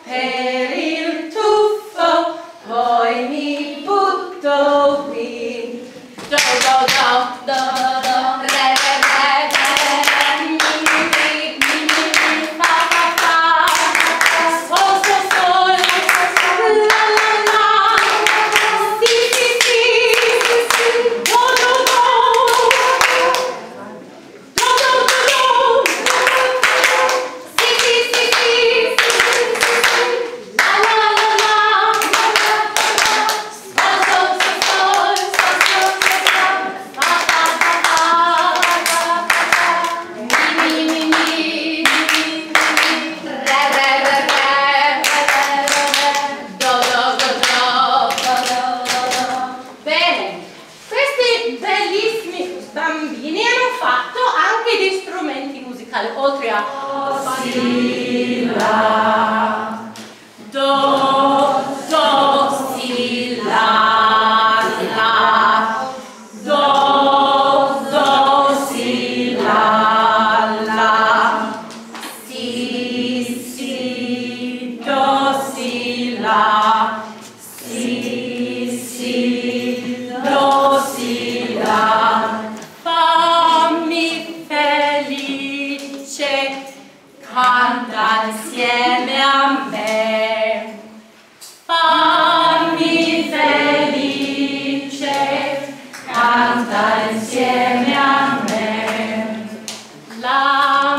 per il tuffo, poi mi butto qui. Do, do, do, do, do, re, re, re, re, mi, mi, mi, mi, fa, fa, fa, sol, sol, sol, la, la, la, si, si, si, do, do, do, do, do, do, do, si, si, si, si, la, la, la, la, sol, sol, sol, sol, sol, sol, fa, fa, fa, fa, mi, mi, mi, mi, re, re, re, re, do, do, do, do, do. Bene, questi bellissimi bambini hanno fatto anche dei strumenti musicali, oltre a si, la, do, do, si, la, do, do, si, la, si, si, do, si, la, si, do, si, la. Fammi felice, canta insieme a me. Fammi felice, canta insieme a me. La